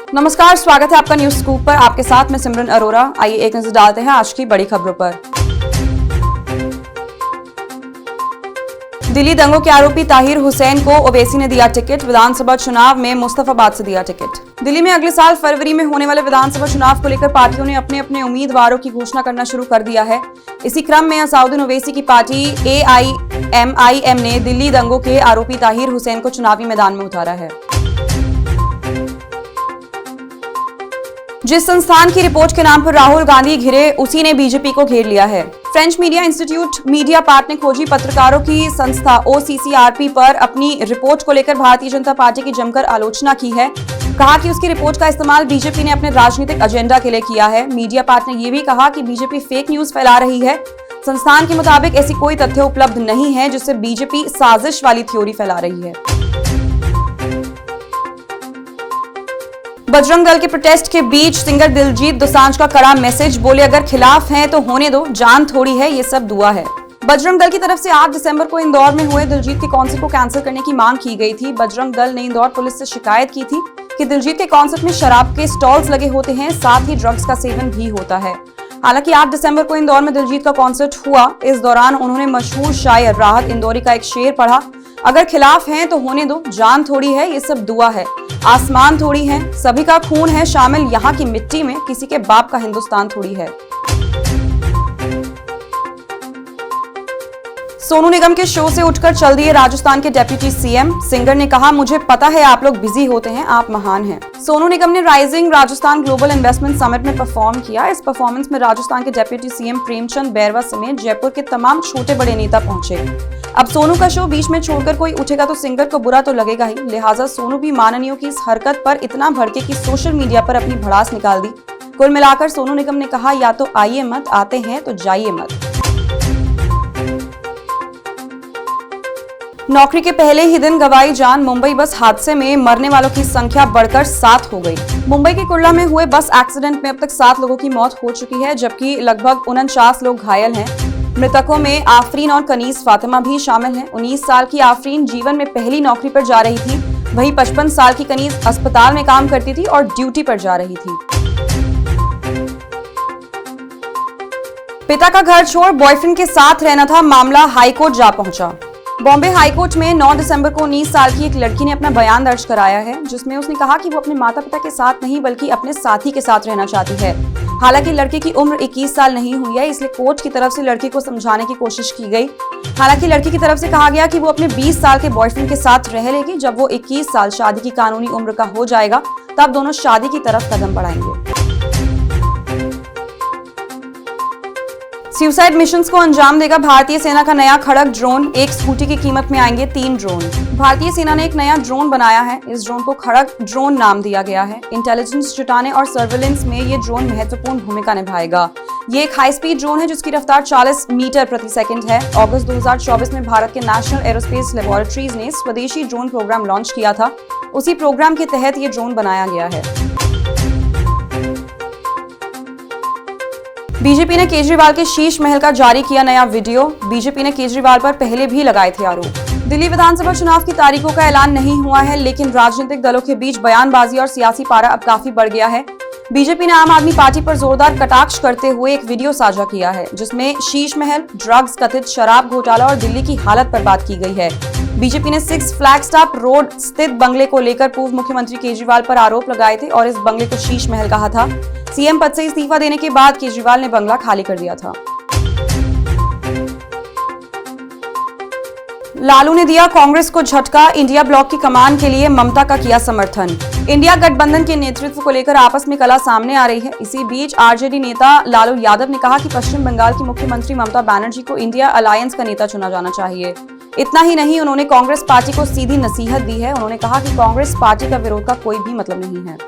नमस्कार, स्वागत है आपका न्यूज स्कूप पर। आपके साथ मैं सिमरन अरोरा। आइए एक नजर डालते हैं आज की बड़ी खबरों पर। दिल्ली दंगों के आरोपी ताहिर हुसैन को ओवैसी ने दिया टिकट। विधानसभा चुनाव में मुस्तफाबाद से दिया टिकट। दिल्ली में अगले साल फरवरी में होने वाले विधानसभा चुनाव को लेकर पार्टियों ने अपने अपने उम्मीदवारों की घोषणा करना शुरू कर दिया है। इसी क्रम में असाउद्दीन ओवैसी की पार्टी AIMIM ने दिल्ली दंगों के आरोपी ताहिर हुसैन को चुनावी मैदान में उतारा है। जिस संस्थान की रिपोर्ट के नाम पर राहुल गांधी घिरे, उसी ने बीजेपी को घेर लिया है। French media institute media part ने खोजी पत्रकारों की संस्था OCCRP पर अपनी रिपोर्ट को लेकर भारतीय जनता पार्टी की जमकर आलोचना की है। कहा कि उसकी रिपोर्ट का इस्तेमाल बीजेपी ने अपने राजनीतिक एजेंडा के लिए किया है। मीडिया पार्ट ने यह भी कहा कि बीजेपी फेक न्यूज फैला रही है। संस्थान के मुताबिक ऐसी कोई तथ्य उपलब्ध नहीं है जिससे बीजेपी साजिश वाली थ्योरी फैला रही है। बजरंग दल के प्रोटेस्ट के बीच सिंगर दिलजीत दोसांझ का कड़ा मैसेज। बोले, अगर खिलाफ हैं तो होने दो, जान थोड़ी है, ये सब दुआ है। बजरंग दल की तरफ से 8 दिसंबर को इंदौर में हुए दिलजीत के कॉन्सर्ट को कैंसिल करने की मांग की गई थी। बजरंग दल ने इंदौर पुलिस से शिकायत की थी कि दिलजीत के कॉन्सर्ट में शराब के स्टॉल्स लगे होते हैं, साथ ही ड्रग्स का सेवन भी होता है। हालांकि 8 दिसंबर को इंदौर में दिलजीत का कॉन्सर्ट हुआ। इस दौरान उन्होंने मशहूर शायर राहत इंदौरी का एक शेर पढ़ा। अगर खिलाफ हैं तो होने दो, जान थोड़ी है, ये सब दुआ है, आसमान थोड़ी है, सभी का खून है शामिल यहाँ की मिट्टी में, किसी के बाप का हिंदुस्तान थोड़ी है। सोनू निगम के शो से उठकर चल दिए राजस्थान के डेप्यूटी CM। सिंगर ने कहा, मुझे पता है आप लोग बिजी होते हैं, आप महान हैं। सोनू निगम ने rising Rajasthan global investment summit में परफॉर्म किया। इस परफॉर्मेंस में राजस्थान के डेप्यूटी CM प्रेमचंद बैरवा समेत जयपुर के तमाम छोटे बड़े नेता पहुंचे। अब सोनू का शो बीच में छोड़कर कोई उठेगा तो सिंगर को बुरा तो लगेगा ही, लिहाजा सोनू भी माननीयों की इस हरकत पर इतना भड़के कि सोशल मीडिया पर अपनी भड़ास निकाल दी। कुल मिलाकर सोनू निगम ने कहा, या तो आइए मत, आते हैं तो जाइए मत। नौकरी के पहले ही दिन गंवाई जान। मुंबई बस हादसे में मरने वालों की संख्या बढ़कर 7 हो गई। मुंबई के कुर्ला में हुए बस एक्सीडेंट में अब तक 7 लोगों की मौत हो चुकी है, जबकि लगभग 49 लोग घायल हैं। मृतकों में आफरीन और कनीज फातिमा भी शामिल हैं। 19 साल की आफरीन जीवन में पहली नौकरी पर जा रही थी, वहीं 55 साल की कनीज अस्पताल में काम करती थी और ड्यूटी पर जा रही थी। पिता का घर छोड़ बॉयफ्रेंड के साथ रहना था, मामला हाईकोर्ट जा पहुंचा। बॉम्बे हाईकोर्ट में 9 दिसंबर को 19 साल की एक लड़की ने अपना बयान दर्ज कराया है, जिसमें उसने कहा कि वो अपने माता पिता के साथ नहीं बल्कि अपने साथी के साथ रहना चाहती है। हालांकि लड़की की उम्र 21 साल नहीं हुई है, इसलिए कोर्ट की तरफ से लड़की को समझाने की कोशिश की गई। हालांकि लड़की की तरफ से कहा गया कि वो अपने 20 साल के बॉयफ्रेंड के साथ रह लेगी। जब वो 21 साल शादी की कानूनी उम्र का हो जाएगा, तब दोनों शादी की तरफ कदम बढ़ाएंगे। सुसाइड मिशंस को अंजाम देगा भारतीय सेना का नया खड़ग ड्रोन। एक स्कूटी की कीमत में आएंगे 3 ड्रोन। भारतीय सेना ने एक नया ड्रोन बनाया है। इस ड्रोन को खड़ग ड्रोन नाम दिया गया है। इंटेलिजेंस जुटाने और सर्वेलेंस में ये ड्रोन महत्वपूर्ण भूमिका निभाएगा। ये एक हाई स्पीड ड्रोन है जिसकी रफ्तार 40 मीटर प्रति सेकंड है। अगस्त 2024 में भारत के नेशनल एरोस्पेस लेबोरेटरीज ने स्वदेशी ड्रोन प्रोग्राम लॉन्च किया था। उसी प्रोग्राम के तहत ये ड्रोन बनाया गया है। बीजेपी ने केजरीवाल के शीश महल का जारी किया नया वीडियो। बीजेपी ने केजरीवाल पर पहले भी लगाए थे आरोप। दिल्ली विधानसभा चुनाव की तारीखों का ऐलान नहीं हुआ है, लेकिन राजनीतिक दलों के बीच बयानबाजी और सियासी पारा अब काफी बढ़ गया है। बीजेपी ने आम आदमी पार्टी पर जोरदार कटाक्ष करते हुए एक वीडियो साझा किया है, जिसमें शीश महल, ड्रग्स, कथित शराब घोटाला और दिल्ली की हालत पर बात की गई है। बीजेपी ने 6 फ्लैगस्टॉप रोड स्थित बंगले को लेकर पूर्व मुख्यमंत्री केजरीवाल पर आरोप लगाए थे और इस बंगले को शीश महल कहा था। CM पद से इस्तीफा देने के बाद केजरीवाल ने बंगला खाली कर दिया था। लालू ने दिया कांग्रेस को झटका। इंडिया ब्लॉक की कमान के लिए ममता का किया समर्थन। इंडिया गठबंधन के नेतृत्व को लेकर आपस में कलह सामने आ रही है। इसी बीच RJD नेता लालू यादव ने कहा कि पश्चिम बंगाल की मुख्यमंत्री ममता बनर्जी को इंडिया अलायंस का नेता चुना जाना चाहिए। इतना ही नहीं, उन्होंने कांग्रेस पार्टी को सीधी नसीहत दी है। उन्होंने कहा कि कांग्रेस पार्टी का विरोध का कोई भी मतलब नहीं है।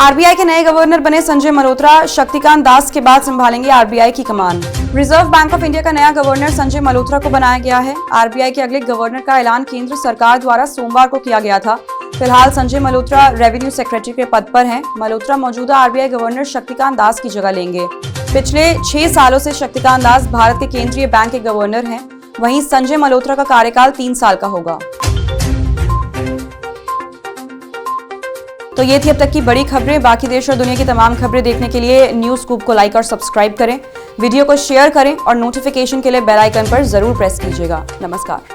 RBI के नए गवर्नर बने संजय मल्होत्रा शक्तिकांत दास के बाद संभालेंगे RBI की कमान। रिजर्व बैंक ऑफ इंडिया का नया गवर्नर संजय मल्होत्रा को बनाया गया है। RBI के अगले गवर्नर का ऐलान केंद्र सरकार द्वारा सोमवार को किया गया था। फिलहाल संजय मल्होत्रा रेवेन्यू सेक्रेटरी के पद पर हैं। मल्होत्रा मौजूदा RBI गवर्नर शक्तिकांत दास की जगह लेंगे। पिछले 6 सालों से शक्तिकांत दास भारत के केंद्रीय बैंक के गवर्नर हैं। वहीं संजय मल्होत्रा का कार्यकाल 3 साल का होगा। तो ये थी अब तक की बड़ी खबरें। बाकी देश और दुनिया की तमाम खबरें देखने के लिए न्यूज़ स्कूप को लाइक और सब्सक्राइब करें, वीडियो को शेयर करें और नोटिफिकेशन के लिए बेल आइकन पर जरूर प्रेस कीजिएगा। नमस्कार।